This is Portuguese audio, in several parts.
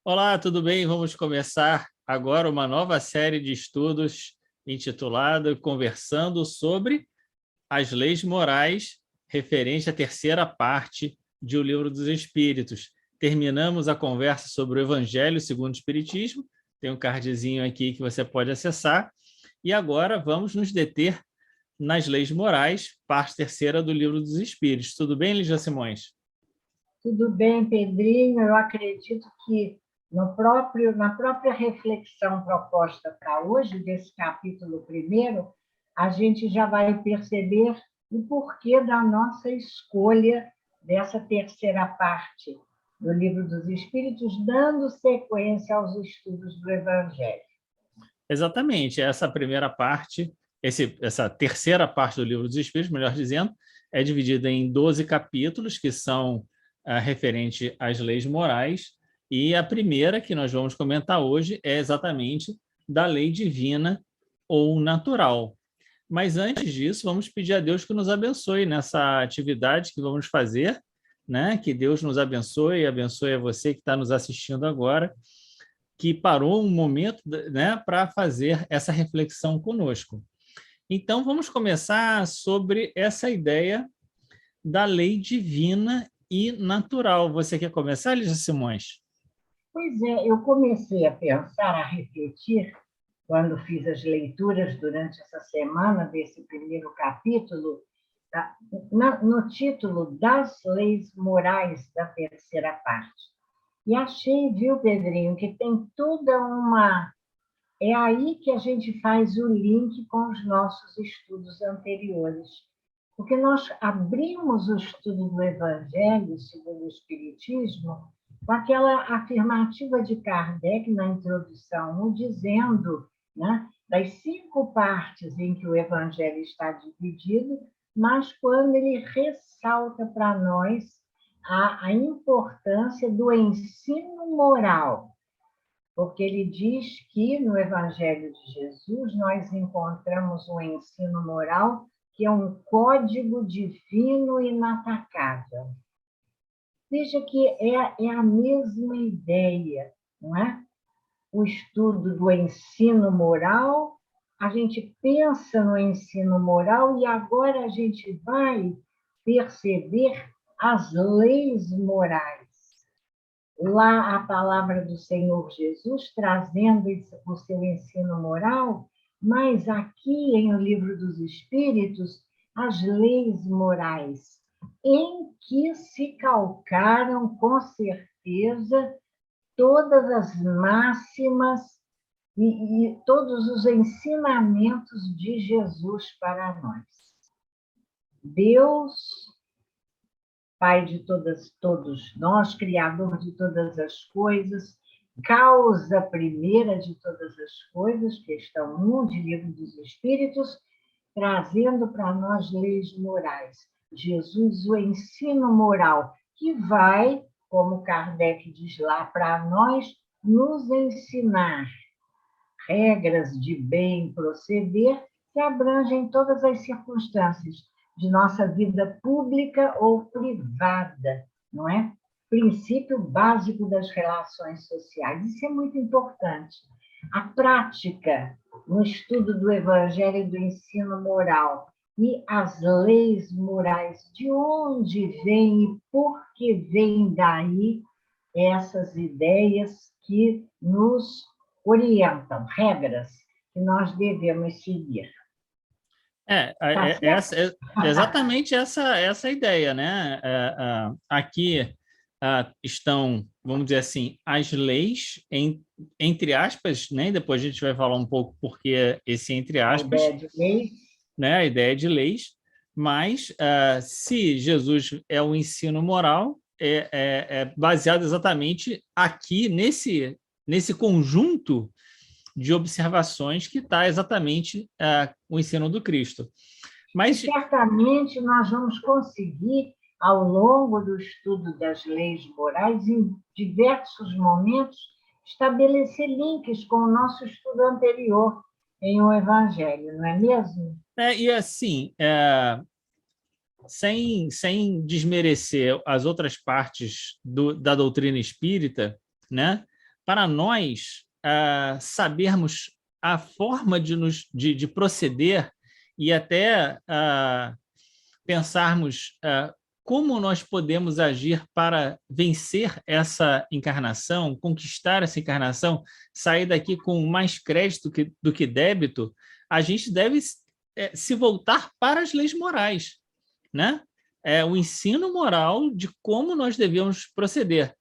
Olá, tudo bem? Vamos começar agora uma nova série de estudos intitulada Conversando sobre as Leis Morais, referente à terceira parte de O Livro dos Espíritos. Terminamos a conversa sobre o Evangelho segundo o Espiritismo, tem um cardzinho aqui que você pode acessar, e agora vamos nos deter nas Leis Morais, parte terceira do Livro dos Espíritos. Tudo bem, Lígia Simões? Tudo bem, Pedrinho. Eu acredito que na própria reflexão proposta para hoje, desse capítulo primeiro, a gente já vai perceber o porquê da nossa escolha dessa terceira parte do Livro dos Espíritos, dando sequência aos estudos do Evangelho. Exatamente, essa primeira parte, essa terceira parte do Livro dos Espíritos, melhor dizendo, é dividida em 12 capítulos, que são referente às leis morais, e a primeira que nós vamos comentar hoje é exatamente da lei divina ou natural. Mas antes disso, vamos pedir a Deus que nos abençoe nessa atividade que vamos fazer, né? Que Deus nos abençoe e abençoe a você que está nos assistindo agora, que parou um momento, né, para fazer essa reflexão conosco. Então, vamos começar sobre essa ideia da lei divina e natural. Você quer começar, Lígia Simões? Pois é, eu comecei a pensar, a refletir, quando fiz as leituras durante essa semana desse primeiro capítulo, no título das leis morais da terceira parte. E achei, viu, Pedrinho, que tem toda uma... É aí que a gente faz o link com os nossos estudos anteriores. Porque nós abrimos o estudo do Evangelho segundo o Espiritismo com aquela afirmativa de Kardec na introdução, dizendo, né, das 5 partes em que o Evangelho está dividido, mas quando ele ressalta para nós a importância do ensino moral, porque ele diz que no Evangelho de Jesus nós encontramos um ensino moral que é um código divino inatacável. Veja que é a mesma ideia, não é? O estudo do ensino moral, a gente pensa no ensino moral e agora a gente vai perceber as leis morais. Lá a palavra do Senhor Jesus trazendo o seu ensino moral, mas aqui em O Livro dos Espíritos, as leis morais, em que se calcaram com certeza todas as máximas e todos os ensinamentos de Jesus para nós. Deus, Pai de todos nós, Criador de todas as coisas, causa primeira de todas as coisas, questão 1 de Livro dos Espíritos, trazendo para nós leis morais. Jesus, o ensino moral, que vai, como Kardec diz lá para nós, nos ensinar regras de bem proceder que abrangem todas as circunstâncias de nossa vida pública ou privada, não é? Princípio básico das relações sociais. Isso é muito importante. A prática no estudo do Evangelho e do ensino moral e as leis morais, de onde vêm e por que vêm daí essas ideias que nos orientam, regras que nós devemos seguir. Exatamente essa ideia, né? Aqui estão, vamos dizer assim, as leis, entre aspas, né? Depois a gente vai falar um pouco porque esse entre aspas, a ideia de leis, né? A ideia de leis, mas se Jesus é o ensino moral, é baseado exatamente aqui nesse conjunto de observações que está exatamente o ensino do Cristo. Mas certamente nós vamos conseguir, ao longo do estudo das leis morais, em diversos momentos, estabelecer links com o nosso estudo anterior em O Evangelho, não é mesmo? E assim, sem desmerecer as outras partes da doutrina espírita, né? para nós sabermos a forma de proceder e até pensarmos como nós podemos agir para vencer essa encarnação, conquistar essa encarnação, sair daqui com mais crédito do que débito, a gente deve se voltar para as leis morais, né? O ensino moral de como nós devemos proceder.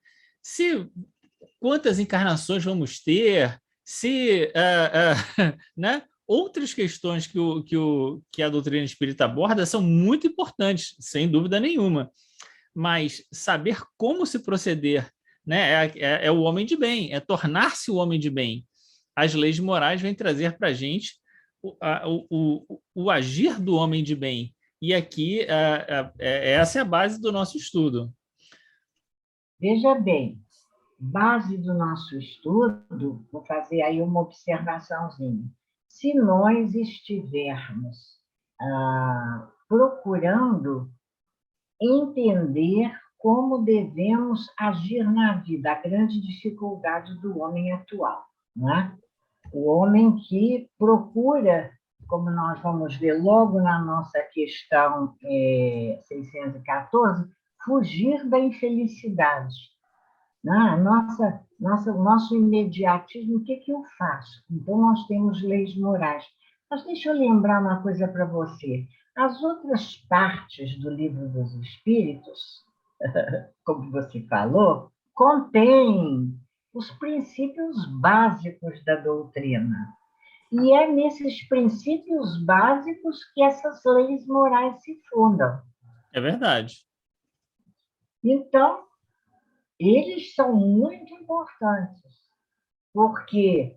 Quantas encarnações vamos ter, né? Outras questões que a doutrina espírita aborda são muito importantes, sem dúvida nenhuma, mas saber como se proceder, né? É o homem de bem, é tornar-se o homem de bem. As leis morais vêm trazer para a gente o agir do homem de bem, e aqui essa é a base do nosso estudo. Veja bem, base do nosso estudo, vou fazer aí uma observaçãozinha. Se nós estivermos procurando entender como devemos agir na vida, a grande dificuldade do homem atual, né? O homem que procura, como nós vamos ver logo na nossa questão 614, fugir da infelicidade. Nosso imediatismo, o que eu faço? Então, nós temos leis morais. Mas deixa eu lembrar uma coisa para você. As outras partes do Livro dos Espíritos, como você falou, contêm os princípios básicos da doutrina. E é nesses princípios básicos que essas leis morais se fundam. É verdade. Então, eles são muito importantes, porque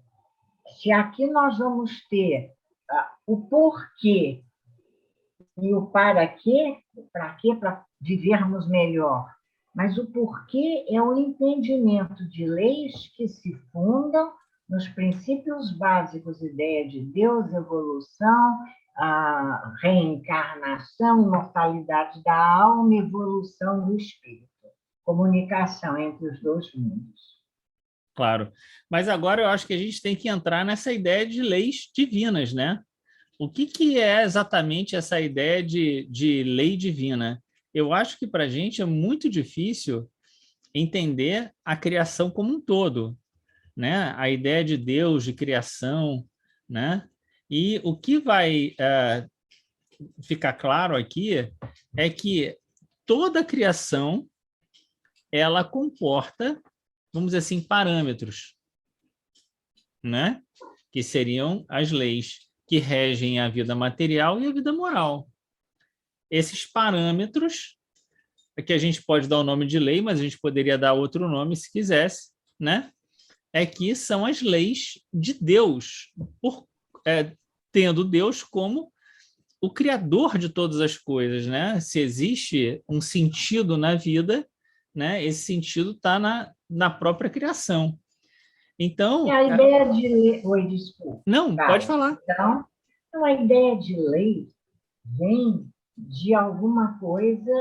se aqui nós vamos ter o porquê e o para quê, para vivermos melhor, mas o porquê é o entendimento de leis que se fundam nos princípios básicos, ideia de Deus, evolução, a reencarnação, imortalidade da alma, evolução do espírito. Comunicação entre os dois mundos. Claro. Mas agora eu acho que a gente tem que entrar nessa ideia de leis divinas, né? O que é exatamente essa ideia de lei divina? Eu acho que para a gente é muito difícil entender a criação como um todo, né? A ideia de Deus, de criação, né? E o que vai ficar claro aqui é que toda a criação ela comporta, vamos dizer assim, parâmetros, né? Que seriam as leis que regem a vida material e a vida moral. Esses parâmetros, que a gente pode dar o nome de lei, mas a gente poderia dar outro nome se quisesse, né? Que são as leis de Deus, tendo Deus como o criador de todas as coisas, né? Se existe um sentido na vida, né? Esse sentido está na própria criação. Então, a ideia de lei... Oi, desculpa. Não, pode falar. Então, a ideia de lei vem de alguma coisa,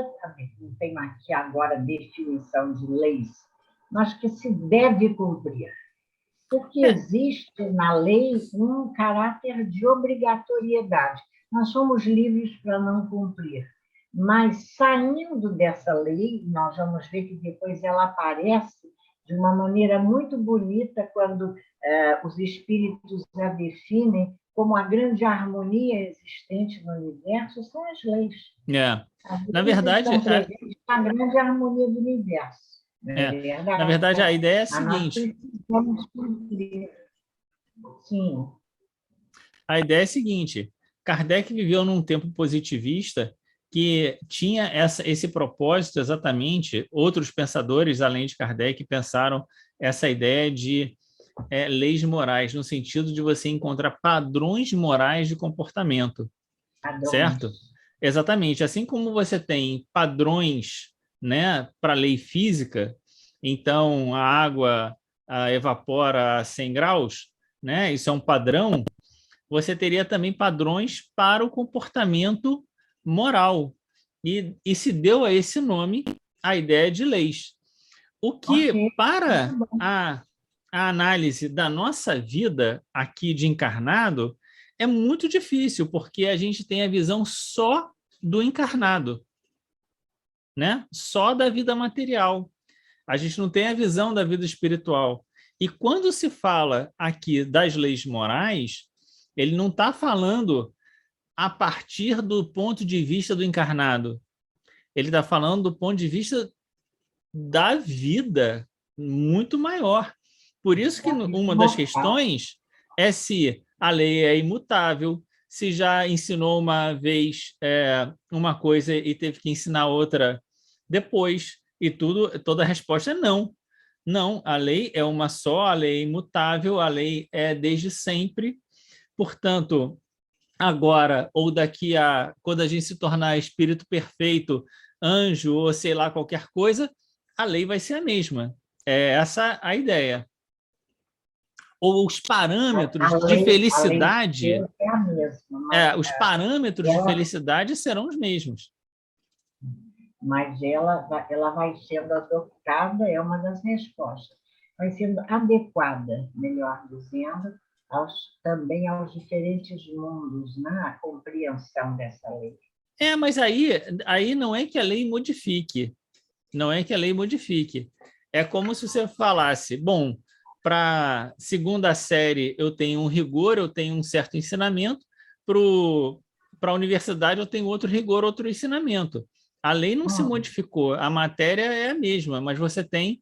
não tenho aqui agora definição de leis, mas que se deve cumprir. Porque existe na lei um caráter de obrigatoriedade. Nós somos livres para não cumprir. Mas, saindo dessa lei, nós vamos ver que depois ela aparece de uma maneira muito bonita quando os espíritos a definem como a grande harmonia existente no universo, são as leis. Na verdade, a grande harmonia do universo. Na verdade, a ideia é a seguinte. Sim. A ideia é a seguinte. Kardec viveu num tempo positivista que tinha esse propósito exatamente. Outros pensadores, além de Kardec, pensaram essa ideia de leis morais, no sentido de você encontrar padrões morais de comportamento, certo? Exatamente. Assim como você tem padrões, né, para a lei física, então a água evapora a 100 graus, né? Isso é um padrão. Você teria também padrões para o comportamento moral. E se deu a esse nome a ideia de leis. O que, para a análise da nossa vida aqui de encarnado é muito difícil, porque a gente tem a visão só do encarnado, né? Só da vida material. A gente não tem a visão da vida espiritual. E quando se fala aqui das leis morais, ele não está falando a partir do ponto de vista do encarnado. Ele está falando do ponto de vista da vida muito maior. Por isso que uma das questões é se a lei é imutável, se já ensinou uma vez uma coisa e teve que ensinar outra depois, e toda a resposta é não. Não, a lei é uma só, a lei é imutável, a lei é desde sempre. Portanto, agora ou daqui a quando a gente se tornar espírito perfeito, anjo ou sei lá qualquer coisa, a lei vai ser a mesma. É essa a ideia. Ou os parâmetros de felicidade, a lei de Deus é a mesma, mas, os parâmetros de felicidade serão os mesmos. Mas ela vai sendo adoptada, é uma das respostas, vai sendo adequada, melhor dizendo, também aos diferentes mundos, na compreensão dessa lei. Mas aí não é que a lei modifique, não é que a lei modifique. É como se você falasse, bom, para segunda série eu tenho um rigor, eu tenho um certo ensinamento, para a universidade eu tenho outro rigor, outro ensinamento. A lei não se modificou, a matéria é a mesma, mas você tem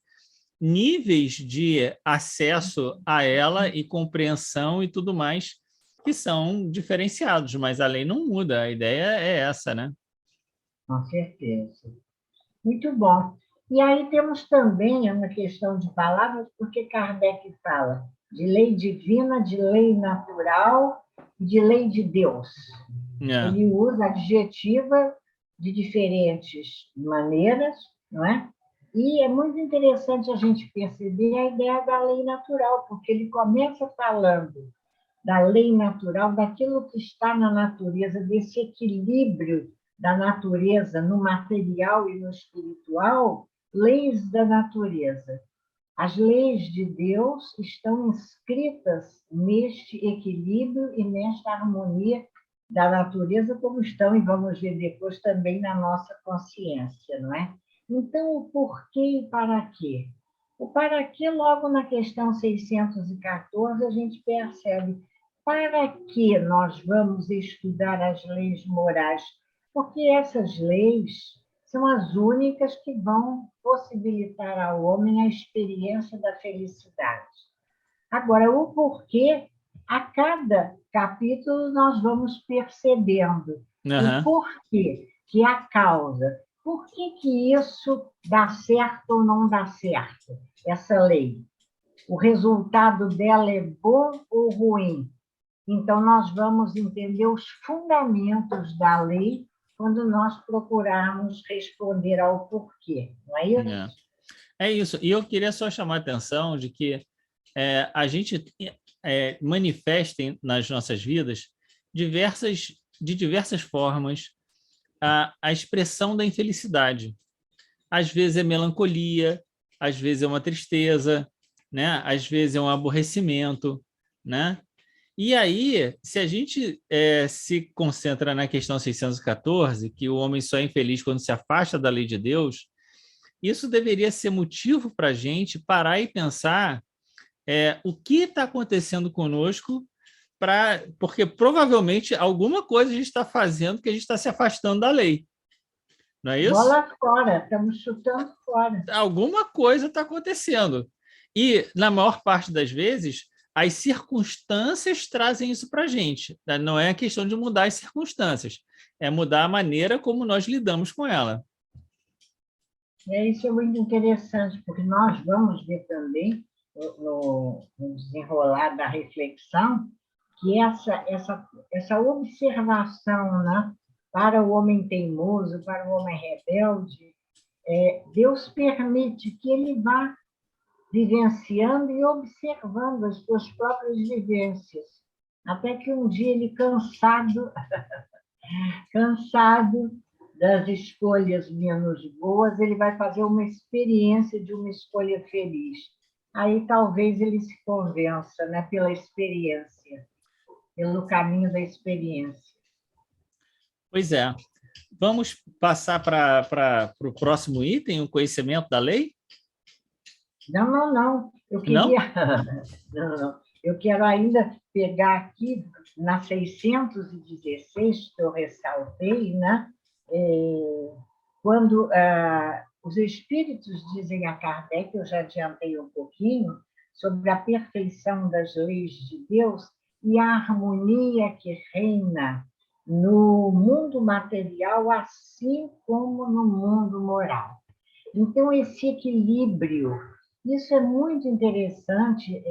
níveis de acesso a ela e compreensão e tudo mais que são diferenciados, mas a lei não muda, a ideia é essa, né? Com certeza. Muito bom. E aí temos também uma questão de palavras, porque Kardec fala de lei divina, de lei natural e de lei de Deus. Ele usa adjetiva de diferentes maneiras, não é? E é muito interessante a gente perceber a ideia da lei natural, porque ele começa falando da lei natural, daquilo que está na natureza, desse equilíbrio da natureza no material e no espiritual, leis da natureza. As leis de Deus estão inscritas neste equilíbrio e nesta harmonia da natureza, como estão, e vamos ver depois, também na nossa consciência, não é? Então, o porquê e para quê? O para quê, logo na questão 614, a gente percebe para que nós vamos estudar as leis morais, porque essas leis são as únicas que vão possibilitar ao homem a experiência da felicidade. Agora, o porquê, a cada capítulo nós vamos percebendo o porquê, que é a causa. Por que isso dá certo ou não dá certo, essa lei? O resultado dela é bom ou ruim? Então, nós vamos entender os fundamentos da lei quando nós procurarmos responder ao porquê, não é isso? É isso. E eu queria só chamar a atenção de que a gente manifesta nas nossas vidas de diversas formas a expressão da infelicidade. Às vezes é melancolia, às vezes é uma tristeza, né? Às vezes é um aborrecimento, né? E aí, se a gente se concentra na questão 614, que o homem só é infeliz quando se afasta da lei de Deus, isso deveria ser motivo para a gente parar e pensar o que está acontecendo conosco, porque provavelmente alguma coisa a gente está fazendo que a gente está se afastando da lei. Não é isso? Bola fora, estamos chutando fora. Alguma coisa está acontecendo. E, na maior parte das vezes, as circunstâncias trazem isso para a gente. Não é a questão de mudar as circunstâncias, é mudar a maneira como nós lidamos com ela. Isso é muito interessante, porque nós vamos ver também, no desenrolar da reflexão, que essa observação, né, para o homem teimoso, para o homem rebelde, Deus permite que ele vá vivenciando e observando as suas próprias vivências, até que um dia ele, cansado das escolhas menos boas, ele vai fazer uma experiência de uma escolha feliz. aí talvez ele se convença, né, pela experiência, pelo caminho da experiência. Pois é. Vamos passar para o próximo item, o conhecimento da lei? Não. Eu Não? queria. Não. Eu quero ainda pegar aqui na 616, que eu ressaltei, né? Quando os espíritos dizem a Kardec, eu já adiantei um pouquinho, sobre a perfeição das leis de Deus e a harmonia que reina no mundo material, assim como no mundo moral. Então, esse equilíbrio, isso é muito interessante,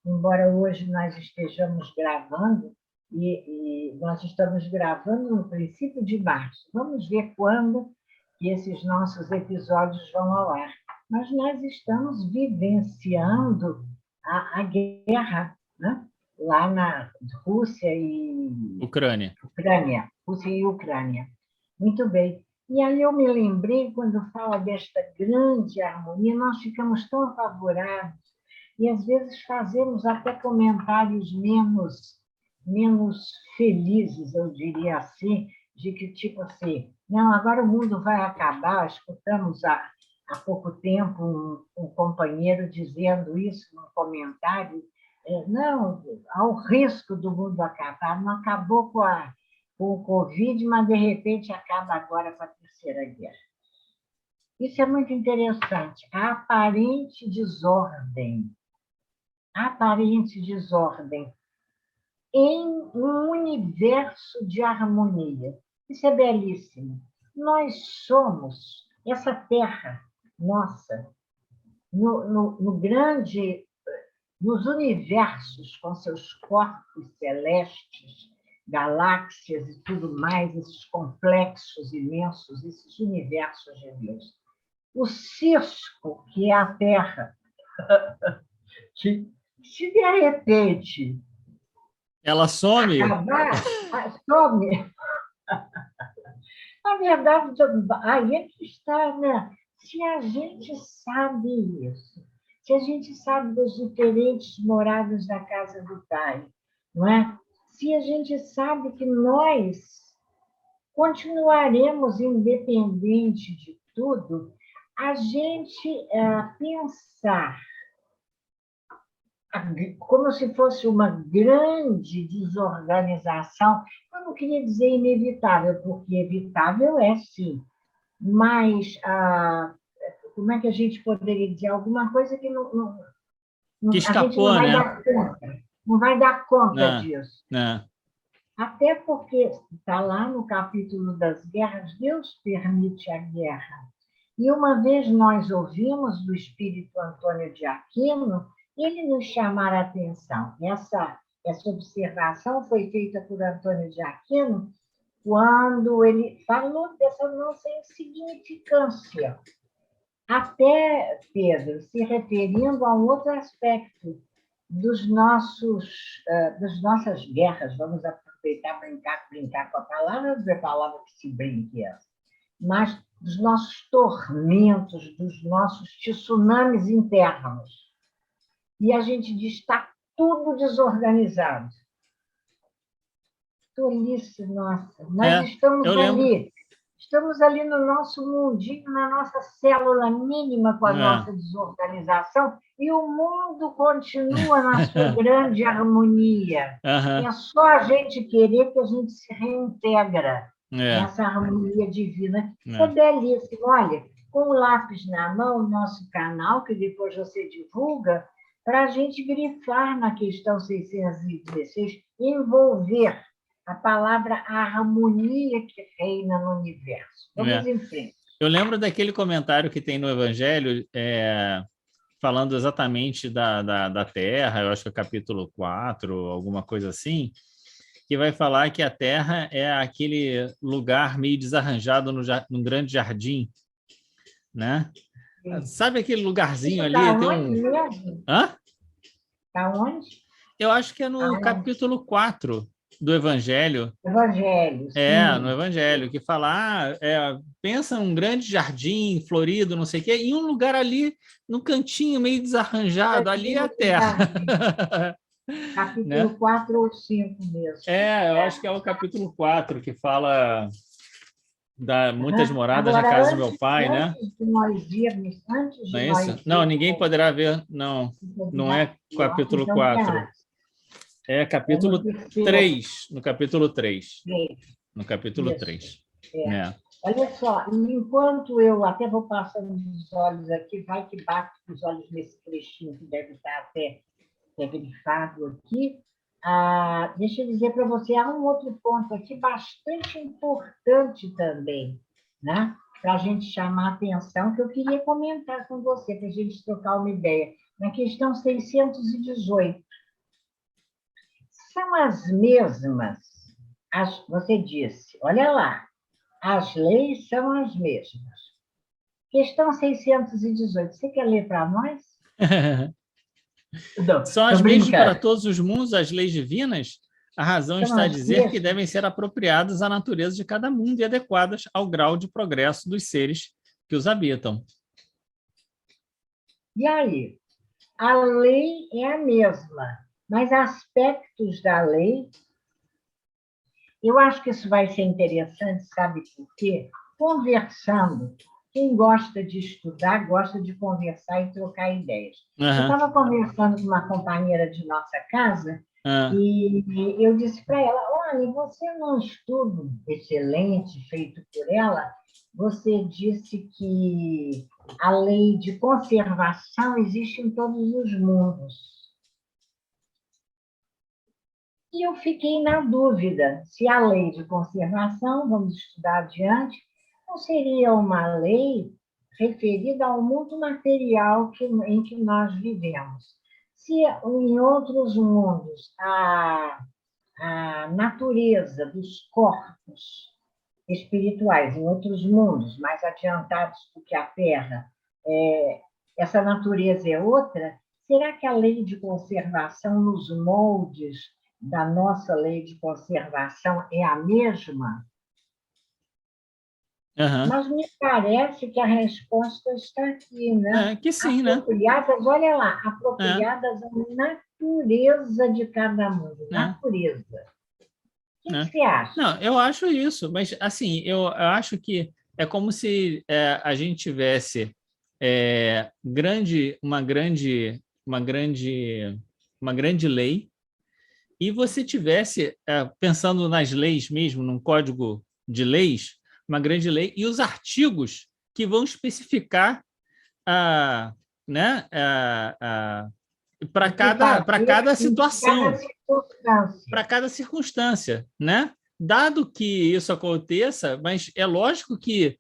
embora hoje nós estejamos gravando, e nós estamos gravando no princípio de março. Vamos ver quando que esses nossos episódios vão ao ar. Mas nós estamos vivenciando a guerra, né? Lá na Rússia e Ucrânia. Rússia e Ucrânia. Muito bem. E aí eu me lembrei, quando fala desta grande harmonia, nós ficamos tão apavorados e às vezes fazemos até comentários menos felizes, eu diria assim, de que tipo assim, não, agora o mundo vai acabar. Escutamos há pouco tempo um companheiro dizendo isso num comentário, não, há o risco do mundo acabar, não acabou com o Covid, mas de repente acaba agora com a Terceira Guerra. Isso é muito interessante. A aparente desordem em um universo de harmonia. Isso é belíssimo. Nós somos essa terra nossa, nos universos, com seus corpos celestes, galáxias e tudo mais, esses complexos imensos, esses universos de Deus. O cisco, que é a Terra, que se de repente ela some? acabar, some. Na verdade, aí é que está, né? Se a gente sabe isso, se a gente sabe das diferentes moradas da casa do Pai, não é? Se a gente sabe que nós continuaremos independente de tudo, a gente pensar como se fosse uma grande desorganização, eu não queria dizer inevitável, porque evitável é sim, mas como é que a gente poderia dizer? Alguma coisa que Que a gente não escapou, vai né? dar conta, não vai dar conta disso. Não. Até porque está lá no capítulo das guerras, Deus permite a guerra. E uma vez nós ouvimos do espírito Antônio de Aquino, ele nos chamar a atenção. Essa observação foi feita por Antônio de Aquino quando ele falou dessa nossa insignificância. Até, Pedro, se referindo a um outro aspecto das nossas guerras, vamos aproveitar brincar com a palavra que se brinque essa, mas dos nossos tormentos, dos nossos tsunamis internos. E a gente diz, está tudo desorganizado. Tolice nossa. Nós estamos ali no nosso mundinho, na nossa célula mínima com a nossa desorganização, e o mundo continua na sua grande harmonia. É só a gente querer que a gente se reintegra nessa harmonia divina. É belíssimo. Olha, com o lápis na mão, o nosso canal, que depois você divulga, para a gente grifar na questão 616, envolver a palavra harmonia que reina no universo. Vamos em frente. Eu lembro daquele comentário que tem no Evangelho, falando exatamente da Terra, eu acho que é capítulo 4, alguma coisa assim, que vai falar que a Terra é aquele lugar meio desarranjado num grande jardim, né? Sim. Sabe aquele lugarzinho ali? Mesmo? Hã? Está onde? Eu acho que é no capítulo 4. do Evangelho. Evangelho, No sim. Evangelho, que fala, pensa um grande jardim florido, não sei o quê, e um lugar ali, no cantinho, meio desarranjado, ali é a Jardim do terra. Jardim, capítulo Né? 4 ou 5 mesmo. Eu acho que é o capítulo 4 que fala muitas Aham. moradas na casa Agora, do meu pai, né? antes Não de é isso? nós Não, ninguém irmos, poderá ver, não. Não é eu acho capítulo então que 4. É é no capítulo terceiro 3. No capítulo 3. mês. No capítulo Isso. 3. É. É. Olha só, enquanto eu até vou passando os olhos aqui, vai que bate os olhos nesse trechinho que deve estar até grifado aqui. Deixa eu dizer para você, há um outro ponto aqui bastante importante também, né? Para a gente chamar a atenção, que eu queria comentar com você, para a gente trocar uma ideia. Na questão 618, são as mesmas, você disse, olha lá, as leis são as mesmas. Questão 618, você quer ler para nós? Não, São tô as mesmas para brincando. todos os mundos, as leis divinas? A razão São está a as dizer que mesmas. devem ser apropriadas à natureza de cada mundo e adequadas ao grau de progresso dos seres que os habitam. E aí? A lei é a mesma, mas aspectos da lei, eu acho que isso vai ser interessante, sabe por quê? Conversando. Quem gosta de estudar, gosta de conversar e trocar ideias. Eu Uhum. estava conversando com uma companheira de nossa casa Ah. e eu disse para ela, olha, você num estudo excelente feito por ela, você disse que a lei de conservação existe em todos os mundos. E eu fiquei na dúvida se a lei de conservação, vamos estudar adiante, não seria uma lei referida ao mundo material em que nós vivemos. Se em outros mundos a natureza dos corpos espirituais, em outros mundos mais adiantados do que a Terra, essa natureza é outra, será que a lei de conservação nos moldes da nossa lei de conservação é a mesma? Uhum. Mas me parece que a resposta está aqui, né? Que sim, né? Apropriadas, olha lá, É, apropriadas à natureza de cada mundo. é, Natureza. O que é. você acha? Não, eu acho isso, mas assim, eu acho que é como se a gente tivesse uma grande lei e você tivesse, pensando nas leis mesmo, num código de leis, uma grande lei, e os artigos que vão especificar né, para cada situação, para cada circunstância, né? Dado que isso aconteça, mas é lógico que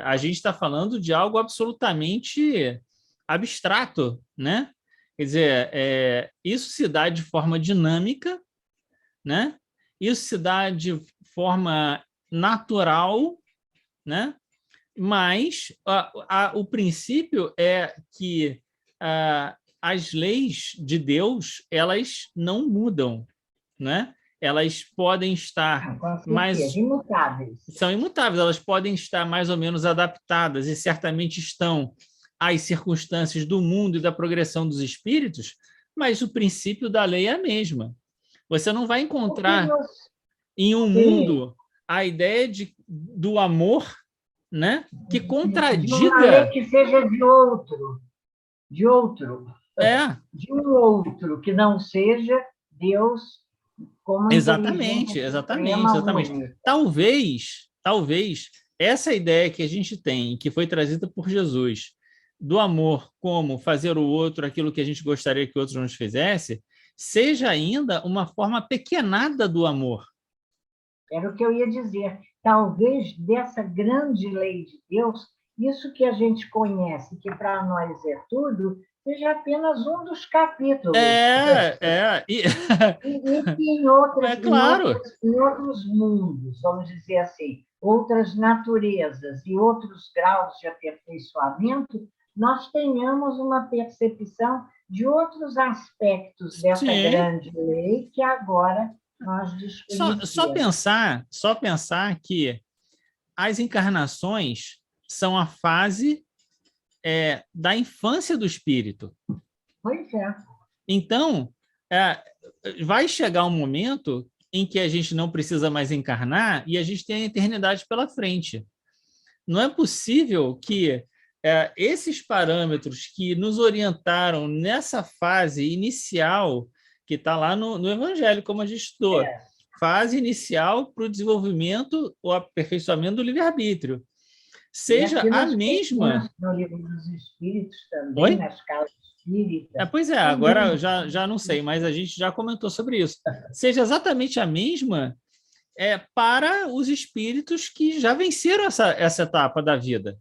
a gente está falando de algo absolutamente abstrato, né? Quer dizer, isso se dá de forma dinâmica, né? Isso se dá de forma natural, né? Mas o princípio é que as leis de Deus, elas não mudam, né? Elas podem estar Com certeza, mais... imutáveis. São imutáveis, elas podem estar mais ou menos adaptadas e certamente estão às circunstâncias do mundo e da progressão dos espíritos, mas o princípio da lei é a mesma. Você não vai encontrar em um mundo a ideia do amor, né, que de uma lei contradiga... que seja de outro, de um outro, que não seja Deus como Exatamente, inteligência exatamente, suprema exatamente. única. Talvez, essa ideia que a gente tem, que foi trazida por Jesus, do amor como fazer o outro aquilo que a gente gostaria que outros nos fizesse, seja ainda uma forma pequenada do amor. Era o que eu ia dizer. Talvez dessa grande lei de Deus, isso que a gente conhece, que para nós é tudo, seja apenas um dos capítulos. E claro. Em outros mundos, vamos dizer assim, outras naturezas e outros graus de aperfeiçoamento, nós tenhamos uma percepção de outros aspectos dessa Sim. grande lei que agora nós desconhecemos. Só pensar que as encarnações são a fase da infância do espírito. Pois é. Então, vai chegar um momento em que a gente não precisa mais encarnar e a gente tem a eternidade pela frente. Não é possível que esses parâmetros que nos orientaram nessa fase inicial, que está lá no Evangelho, como a gente estudou, fase inicial para o desenvolvimento ou aperfeiçoamento do livre-arbítrio, seja a mesma... No Livro dos Espíritos também, Oi? na escala espírita. Pois é, agora já não sei, mas a gente já comentou sobre isso. Seja exatamente a mesma para os espíritos que já venceram essa etapa da vida,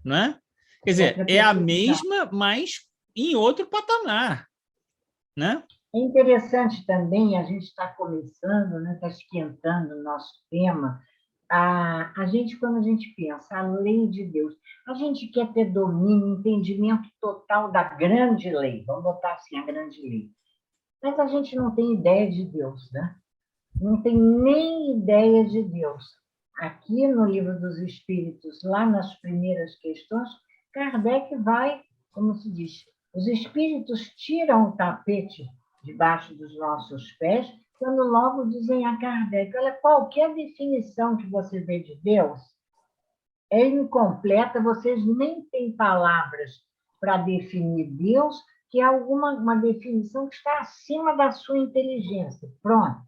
não é? Quer dizer, é a mesma, mas em outro patamar, né? É interessante também, a gente está começando, né, está esquentando o nosso tema. A gente, quando a gente pensa a lei de Deus, a gente quer ter domínio, entendimento total da grande lei, vamos botar assim, a grande lei. Mas a gente não tem ideia de Deus, né? Não tem nem ideia de Deus. Aqui no Livro dos Espíritos, lá nas primeiras questões, Kardec vai, como se diz, os espíritos tiram o tapete debaixo dos nossos pés, quando logo dizem a Kardec, olha, qualquer definição que você vê de Deus é incompleta, vocês nem têm palavras para definir Deus, que é uma definição que está acima da sua inteligência. Pronto.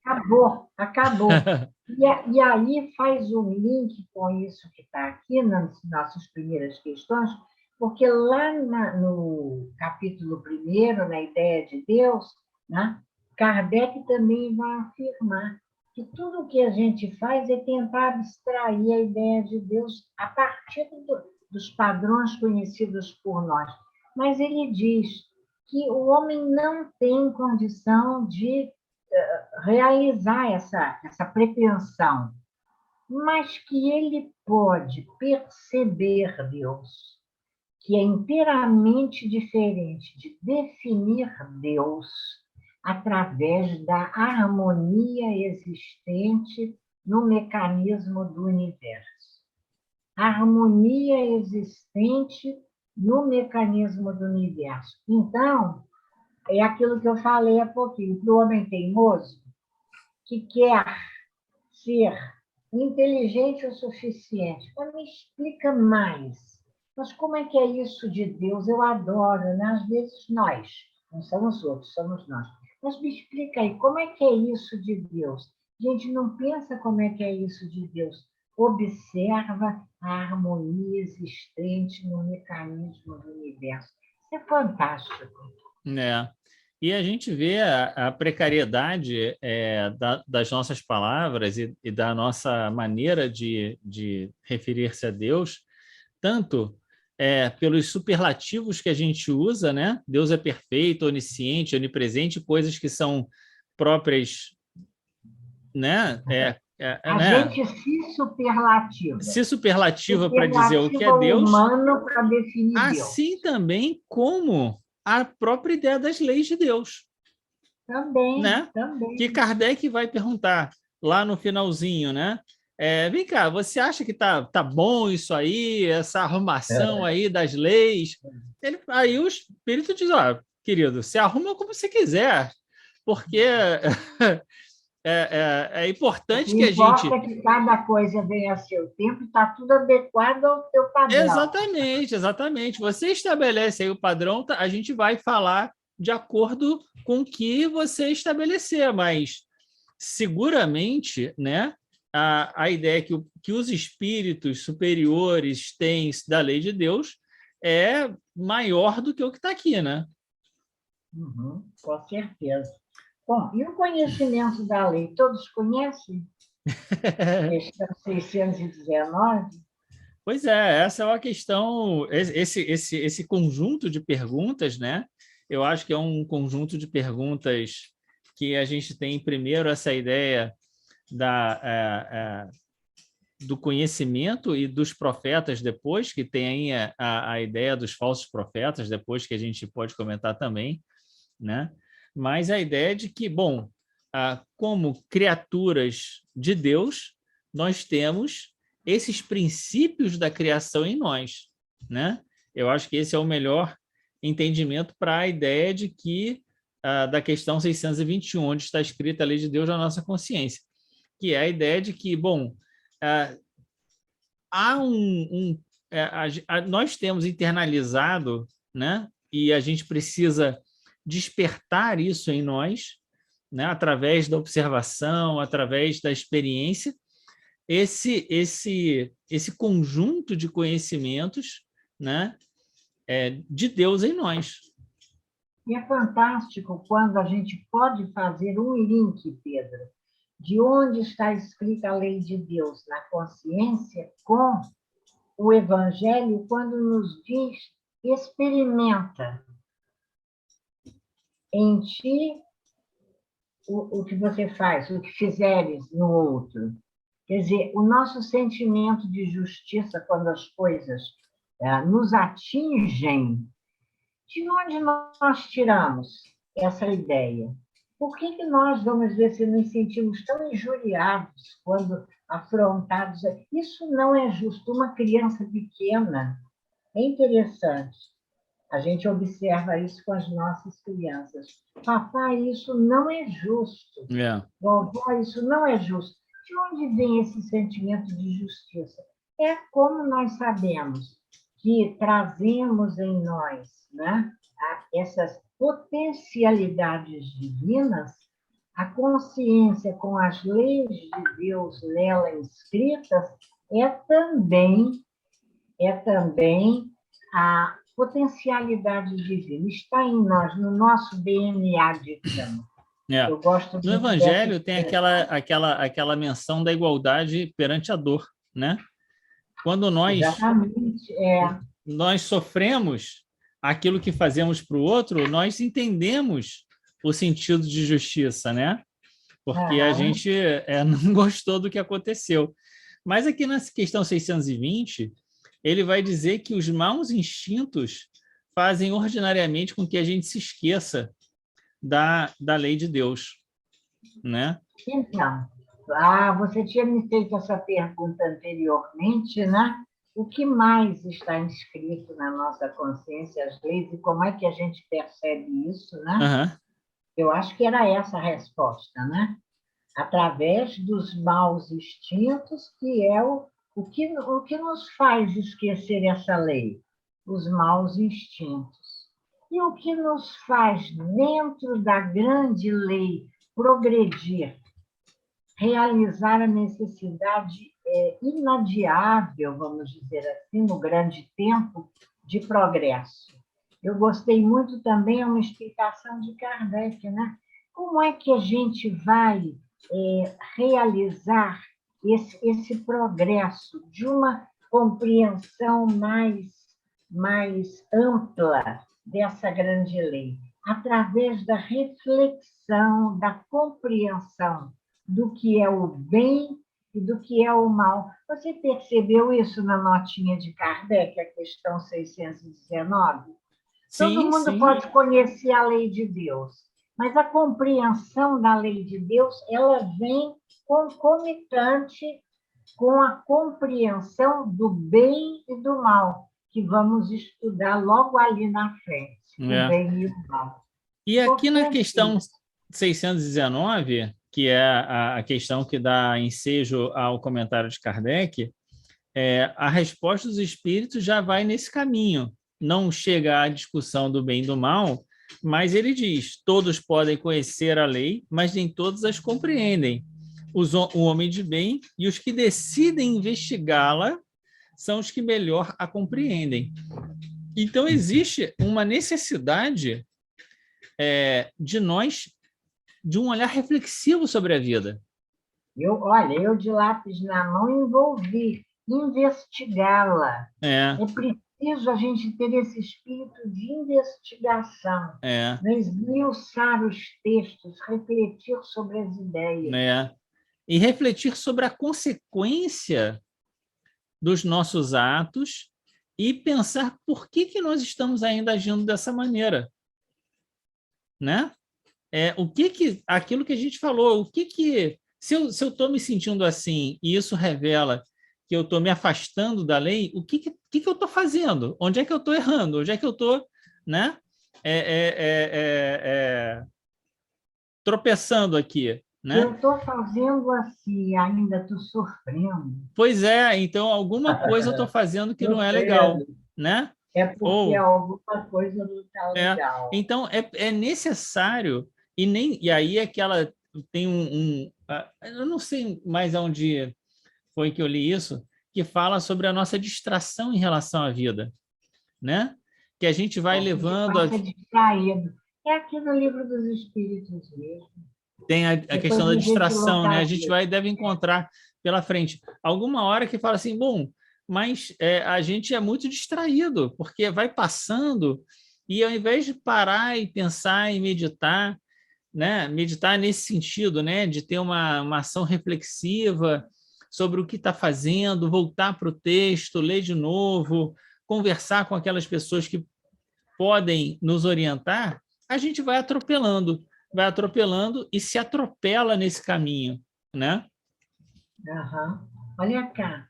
Acabou. E aí faz um link com isso que está aqui nas nossas primeiras questões, porque lá no capítulo 1, na ideia de Deus, né, Kardec também vai afirmar que tudo o que a gente faz é tentar abstrair a ideia de Deus a partir dos padrões conhecidos por nós. Mas ele diz que o homem não tem condição de realizar essa pretensão, mas que ele pode perceber Deus, que é inteiramente diferente de definir Deus através da harmonia existente no mecanismo do universo. A harmonia existente no mecanismo do universo. Então, é aquilo que eu falei há pouquinho, para o homem teimoso, que quer ser inteligente o suficiente. Mas me explica mais. Mas como é que é isso de Deus? Eu adoro, né? Às vezes nós, não somos outros, somos nós. Mas me explica aí, como é que é isso de Deus? Gente, não pensa como é que é isso de Deus. Observa a harmonia existente no mecanismo do universo. Isso é fantástico. E a gente vê a precariedade das nossas palavras e da nossa maneira de referir-se a Deus, tanto pelos superlativos que a gente usa, né? Deus é perfeito, onisciente, onipresente, coisas que são próprias, né? Gente se superlativa para dizer o que é Deus, humano para definir assim Deus. também como a própria ideia das leis de Deus. Também, né? também. Que Kardec vai perguntar lá no finalzinho, né? Vem cá, você acha que tá bom isso aí, essa arrumação aí das leis? Aí o espírito diz, querido, se arruma como você quiser, porque é importante que a gente... Importa que cada coisa venha a seu tempo, está tudo adequado ao teu padrão. Exatamente. Você estabelece aí o padrão, a gente vai falar de acordo com o que você estabelecer, mas seguramente, né, a ideia que os espíritos superiores têm da lei de Deus é maior do que o que está aqui, né? Com certeza. Bom, e o conhecimento da lei? Todos conhecem? Questão 619? Pois é, essa é uma questão, esse conjunto de perguntas, né? Eu acho que é um conjunto de perguntas que a gente tem, primeiro, essa ideia do conhecimento e dos profetas depois, que tem aí a ideia dos falsos profetas depois, que a gente pode comentar também, né? Mas a ideia de que, bom, como criaturas de Deus, nós temos esses princípios da criação em nós, né? Eu acho que esse é o melhor entendimento para a ideia de que da questão 621, onde está escrita a lei de Deus na nossa consciência, que é a ideia de que, bom, há nós temos internalizado, né? E a gente precisa despertar isso em nós, né? Através da observação, através da experiência, esse conjunto de conhecimentos, né? De Deus em nós. E é fantástico quando a gente pode fazer um link, Pedro, de onde está escrita a lei de Deus na consciência com o Evangelho, quando nos diz: experimenta em ti o que você faz, o que fizeres no outro. Quer dizer, o nosso sentimento de justiça, quando as coisas nos atingem, de onde nós tiramos essa ideia? Por que nós, vamos ver, se nos sentimos tão injuriados quando afrontados? Isso não é justo. Uma criança pequena, é interessante, a gente observa isso com as nossas crianças. Papai, isso não é justo. Vovó, isso não é justo. De onde vem esse sentimento de justiça? É como nós sabemos que trazemos em nós, né, essas potencialidades divinas, a consciência com as leis de Deus nela inscritas é também a potencialidade divina. Está em nós, no nosso DNA divino. Eu gosto no Evangelho tem aquela menção da igualdade perante a dor, né? Quando nós sofremos aquilo que fazemos para o outro, nós entendemos o sentido de justiça, né? Porque a gente não gostou do que aconteceu. Mas aqui na questão 620, ele vai dizer que os maus instintos fazem ordinariamente com que a gente se esqueça da lei de Deus, né? Então, você tinha me feito essa pergunta anteriormente, né? O que mais está inscrito na nossa consciência, as leis, e como é que a gente percebe isso, né? Eu acho que era essa a resposta, né? Através dos maus instintos, que é o que nos faz esquecer essa lei? Os maus instintos. E o que nos faz, dentro da grande lei, progredir, realizar a necessidade inadiável, vamos dizer assim, no grande tempo de progresso? Eu gostei muito também, é uma explicação de Kardec, né? Como é que a gente vai realizar esse progresso de uma compreensão mais ampla dessa grande lei? Através da reflexão, da compreensão do que é o bem e do que é o mal. Você percebeu isso na notinha de Kardec, a questão 619? Todo mundo pode conhecer a lei de Deus, mas a compreensão da lei de Deus, ela vem concomitante com a compreensão do bem e do mal, que vamos estudar logo ali na frente, o bem e o mal. E aqui na questão 619, que é a questão que dá ensejo ao comentário de Kardec, a resposta dos espíritos já vai nesse caminho. Não chega à discussão do bem e do mal, mas ele diz: todos podem conhecer a lei, mas nem todos as compreendem. O homem de bem e os que decidem investigá-la são os que melhor a compreendem. Então, existe uma necessidade de nós, de um olhar reflexivo sobre a vida. Eu de lápis na mão envolvi, investigá-la. É preciso a gente ter esse espírito de investigação, esmiuçar os textos, refletir sobre as ideias. E refletir sobre a consequência dos nossos atos e pensar por que nós estamos ainda agindo dessa maneira, né? Aquilo que a gente falou, se eu estou me sentindo assim e isso revela que eu estou me afastando da lei, o que eu estou fazendo? Onde é que eu estou errando? Onde é que eu estou, né? Tropeçando aqui, né? Eu estou fazendo assim, ainda estou sofrendo. Pois é, então alguma coisa eu estou fazendo que não é legal, Sofrendo. né? É porque Ou alguma coisa não está legal. então é necessário e aí é que ela tem eu não sei mais onde foi que eu li isso, que fala sobre a nossa distração em relação à vida, né? Que a gente vai A gente levando passa distraído. É aqui no Livro dos Espíritos mesmo. tem a Depois questão da a gente distração, né? A gente localiza. deve encontrar pela frente alguma hora que fala assim, bom, mas a gente é muito distraído, porque vai passando e ao invés de parar e pensar e meditar, né? Meditar nesse sentido, né? De ter uma ação reflexiva sobre o que está fazendo, voltar para o texto, ler de novo, conversar com aquelas pessoas que podem nos orientar, a gente vai atropelando e se atropela nesse caminho, né? Uhum. Olha cá.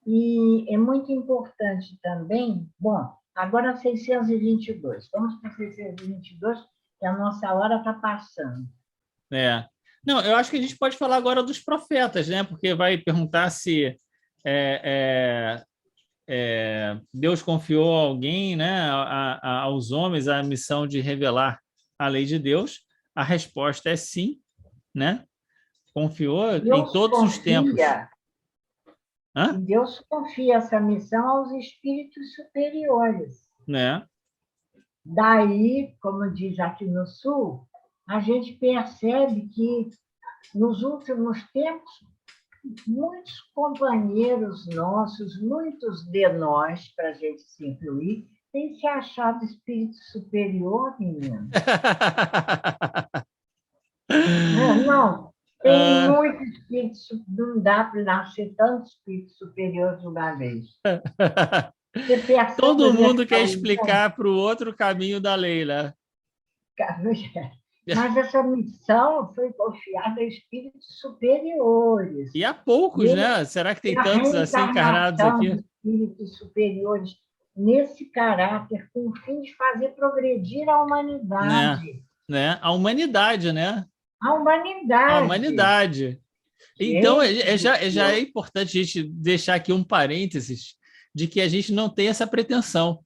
E é muito importante também, bom, agora 622. Vamos para 622, que a nossa hora está passando. Não, eu acho que a gente pode falar agora dos profetas, né? Porque vai perguntar se Deus confiou a alguém, né, aos homens a missão de revelar a lei de Deus. A resposta é sim, né? Confiou em Deus todos os tempos. confia, e Hã? Deus confia essa missão aos espíritos superiores. Né? Daí, como diz aqui no Sul, a gente percebe que nos últimos tempos muitos companheiros nossos, muitos de nós, para a gente se incluir, têm se achado espírito superior, menino. Não, tem muito espírito, não dá para nascer tantos espíritos superiores de uma vez. Você percebe Todo mundo quer essa explicar para o outro caminho da lei, né? Mas essa missão foi confiada a espíritos superiores. E há poucos, né? Será que tem A tantos assim encarnados reencarnação de aqui? espíritos superiores nesse caráter, com o fim de fazer progredir a Né? humanidade. Né? A humanidade, né? A A humanidade. humanidade. Então, Gente, já é importante a gente deixar aqui um parênteses de que a gente não tem essa pretensão.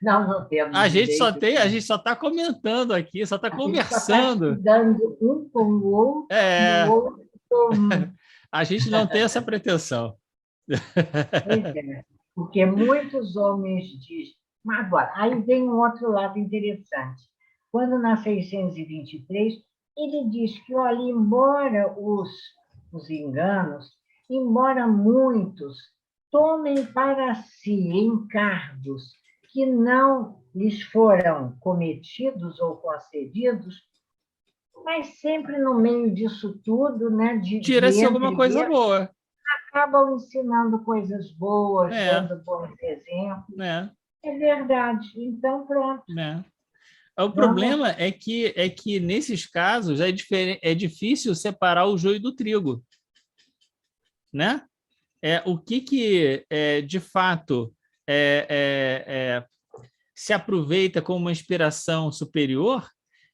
não temos A gente direito. a gente só está comentando aqui, só está A gente só está conversando. estudando um com o outro, e o outro com... A gente não tem essa pretensão. Pois é, porque muitos homens dizem... Mas agora, aí vem um outro lado interessante. Quando na 623, ele diz que, olha, embora os enganos, embora muitos tomem para si encargos que não lhes foram cometidos ou concedidos, mas sempre no meio disso tudo, né, Tira-se alguma coisa boa. acabam ensinando coisas boas, É. dando bons exemplos. É. É verdade. Então, pronto. O problema é que nesses casos é difícil separar o joio do trigo, né? O que de fato se aproveita como uma inspiração superior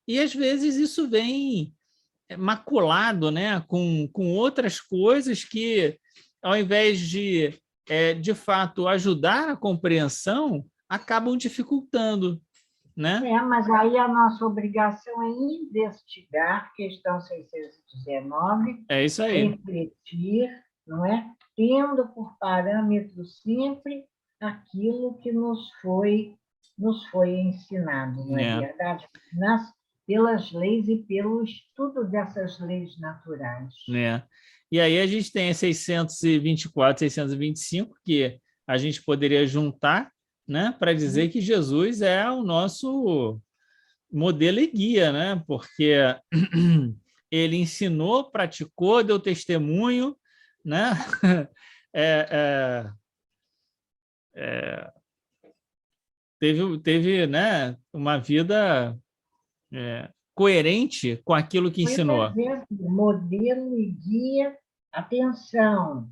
e às vezes isso vem maculado, né? Com outras coisas que, ao invés de fato ajudar a compreensão, acabam dificultando, né? Mas aí a nossa obrigação é investigar, questão 619, É isso aí. refletir, não é? Tendo por parâmetro sempre aquilo que nos foi ensinado, não é verdade? Pelas leis e pelo estudo dessas leis naturais. E aí a gente tem 624, 625, que a gente poderia juntar, né, para dizer que Jesus é o nosso modelo e guia, né? Porque ele ensinou, praticou, deu testemunho, né? teve, né, uma vida coerente com aquilo que Por ensinou. exemplo, modelo e guia, atenção,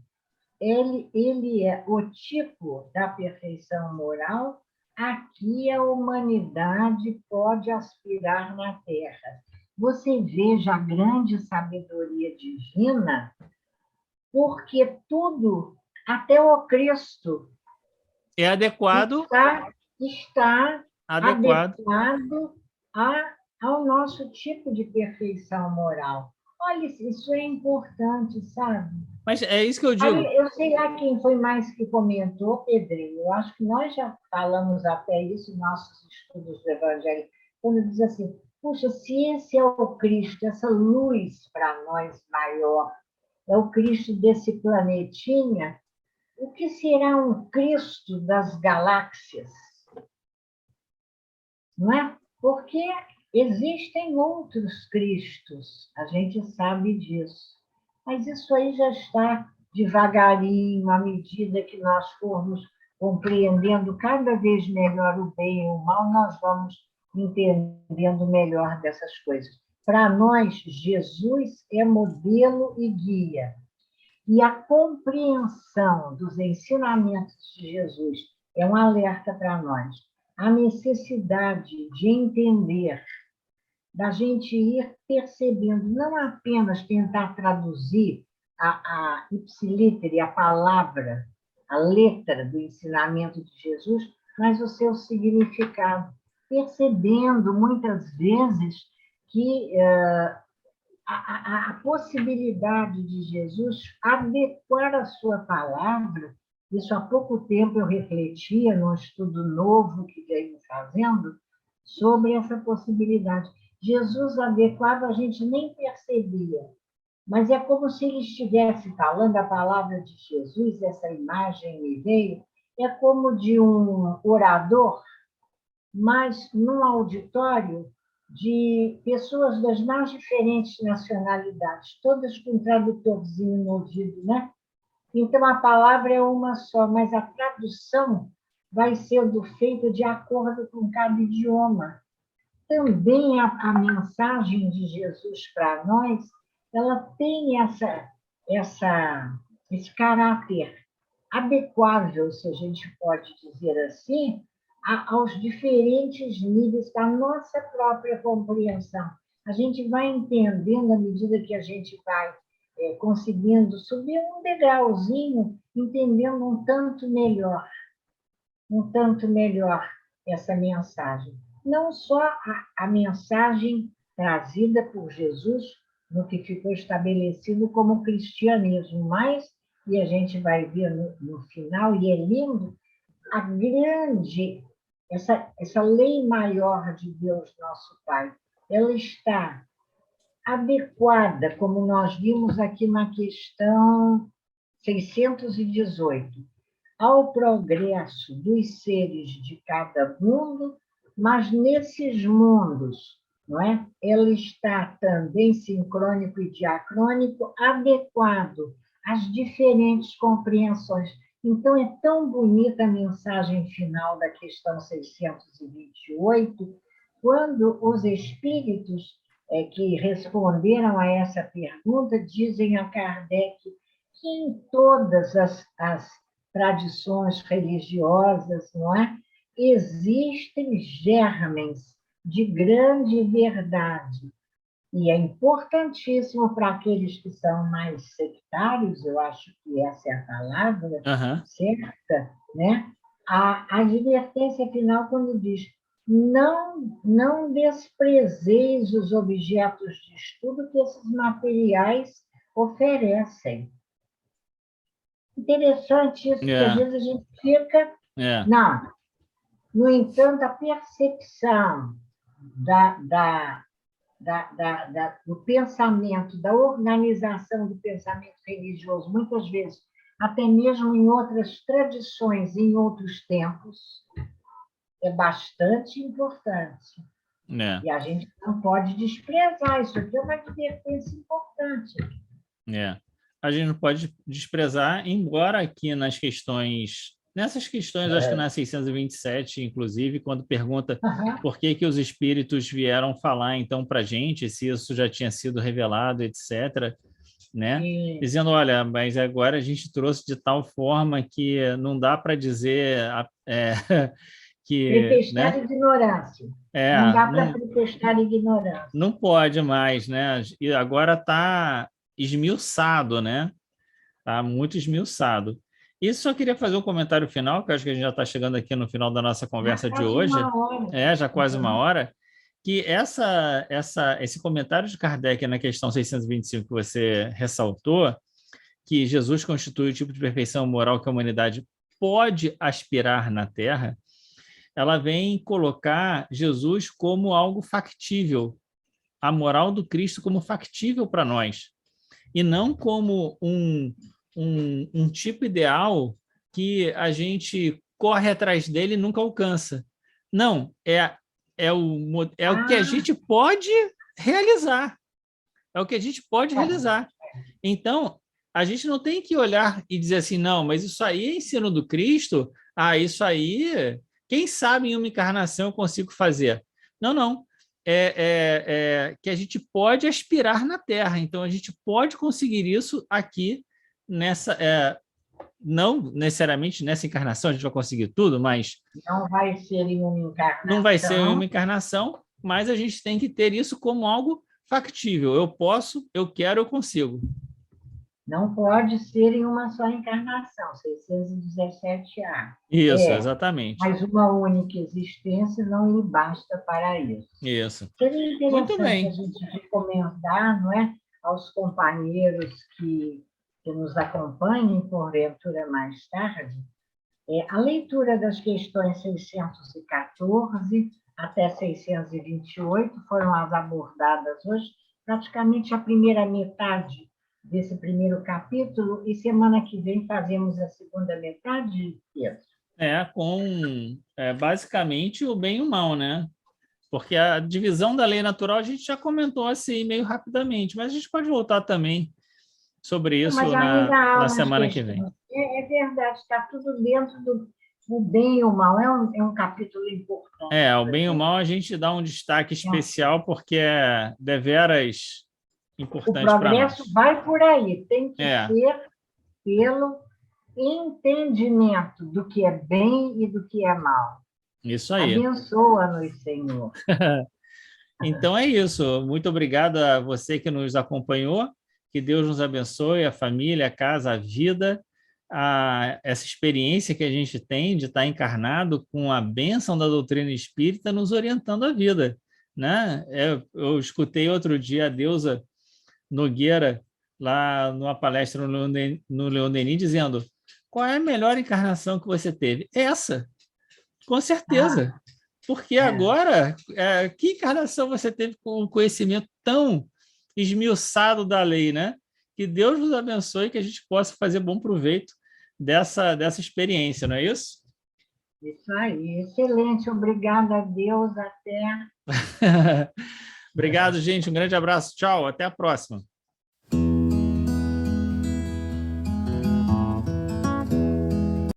ele é o tipo da perfeição moral a que a humanidade pode aspirar na Terra. Você veja a grande sabedoria divina, porque tudo, até o Cristo, É adequado, está adequado. adequado ao nosso tipo de perfeição moral. Olha, isso é importante, sabe? Mas é isso que eu digo. Aí, eu sei lá quem foi mais que comentou, Pedrinho. Eu acho que nós já falamos até isso em nossos estudos do Evangelho, quando diz assim, puxa, se esse é o Cristo, essa luz para nós maior, é o Cristo desse planetinha, o que será um Cristo das galáxias? Não é? Porque existem outros Cristos, a gente sabe disso. Mas isso aí já está devagarinho, à medida que nós formos compreendendo cada vez melhor o bem e o mal, nós vamos entendendo melhor dessas coisas. Para nós, Jesus é modelo e guia. E a compreensão dos ensinamentos de Jesus é um alerta para nós. A necessidade de entender, da gente ir percebendo, não apenas tentar traduzir a ipsilítere, a palavra, a letra do ensinamento de Jesus, mas o seu significado, percebendo muitas vezes que a possibilidade de Jesus adequar a sua palavra, isso há pouco tempo eu refletia num estudo novo que venho fazendo sobre essa possibilidade. Jesus adequava, a gente nem percebia, mas é como se ele estivesse falando a palavra de Jesus, essa imagem me veio, é como de um orador, mas num auditório de pessoas das mais diferentes nacionalidades, todas com um tradutorzinho no ouvido, né? Então, a palavra é uma só, mas a tradução vai sendo feita de acordo com cada idioma. Também a mensagem de Jesus para nós, ela tem esse caráter adequável, se a gente pode dizer assim, aos diferentes níveis da nossa própria compreensão. A gente vai entendendo à medida que a gente vai conseguindo subir um degrauzinho, entendendo um tanto melhor essa mensagem. Não só a mensagem trazida por Jesus, no que ficou estabelecido como cristianismo, mas, e a gente vai ver no final, e é lindo, a grande, essa lei maior de Deus, nosso Pai, ela está adequada, como nós vimos aqui na questão 618, ao progresso dos seres de cada mundo, mas nesses mundos, não é? Ela está também sincrônico e diacrônico, adequado às diferentes compreensões. Então, é tão bonita a mensagem final da questão 628, quando os espíritos que responderam a essa pergunta dizem a Kardec que em todas as tradições religiosas, não é? Existem germens de grande verdade. E é importantíssimo para aqueles que são mais sectários, eu acho que essa é a palavra certa, né? A advertência final, quando diz: não desprezeis os objetos de estudo que esses materiais oferecem. Interessante isso, porque às vezes a gente fica... Não. No entanto, a percepção do pensamento, da organização do pensamento religioso, muitas vezes, até mesmo em outras tradições, em outros tempos, é bastante importante. E a gente não pode desprezar, isso aqui é uma advertência importante. A gente não pode desprezar, embora aqui nas questões Nessas questões, acho que na 627, inclusive, quando pergunta por que os espíritos vieram falar então para a gente, se isso já tinha sido revelado, etc., né? Dizendo, olha, mas agora a gente trouxe de tal forma que não dá para dizer que... Pretextar né? ignorância. Não dá para Não, pretextar ignorância. não pode mais, né? E agora está esmiuçado, né? Está muito esmiuçado. E só queria fazer um comentário final, que eu acho que a gente já está chegando aqui no final da nossa conversa de hoje. Uma hora. Já quase uma hora. Que esse comentário de Kardec na questão 625 que você ressaltou, que Jesus constitui o tipo de perfeição moral que a humanidade pode aspirar na Terra, ela vem colocar Jesus como algo factível, a moral do Cristo como factível para nós, e não como um tipo ideal que a gente corre atrás dele e nunca alcança. Não, é o que a gente pode realizar. É o que a gente pode realizar. Então, a gente não tem que olhar e dizer assim, não, mas isso aí é ensino do Cristo, isso aí, quem sabe em uma encarnação eu consigo fazer. Não, não. Que a gente pode aspirar na Terra. Então, a gente pode conseguir isso aqui nessa... não necessariamente nessa encarnação a gente vai conseguir tudo, mas... Não vai ser em uma encarnação. Não vai ser em uma encarnação, mas a gente tem que ter isso como algo factível. Eu posso, eu quero, eu consigo. Não pode ser em uma só encarnação, 617A. Isso, exatamente. Mas uma única existência não lhe basta para isso. Isso. Seria interessante a gente recomendar, não é, aos companheiros que nos acompanhem, porventura mais tarde, a leitura das questões 614 até 628, foram as abordadas hoje, praticamente a primeira metade desse primeiro capítulo, e semana que vem fazemos a segunda metade, Pedro? Com basicamente o bem e o mal, né? Porque a divisão da lei natural a gente já comentou assim meio rapidamente, mas a gente pode voltar também sobre isso na semana que vem. É verdade, está tudo dentro do bem e o mal, é um capítulo importante. O bem e o mal a gente dá um destaque especial porque é deveras importante para nós. O progresso vai por aí, tem que ser pelo entendimento do que é bem e do que é mal. Isso aí. Abençoa-nos, Senhor. Então é isso. Muito obrigado a você que nos acompanhou. Que Deus nos abençoe, a família, a casa, a vida, essa experiência que a gente tem de estar encarnado com a bênção da doutrina espírita nos orientando a vida, né? Eu escutei outro dia a Deusa Nogueira, lá numa palestra no Leon Denis, dizendo: qual é a melhor encarnação que você teve? Essa, com certeza. Porque agora, que encarnação você teve com um conhecimento tão esmiuçado da lei, né? Que Deus nos abençoe e que a gente possa fazer bom proveito dessa experiência, não é isso? Isso aí, excelente. Obrigada a Deus. Até. Obrigado, gente. Um grande abraço. Tchau. Até a próxima.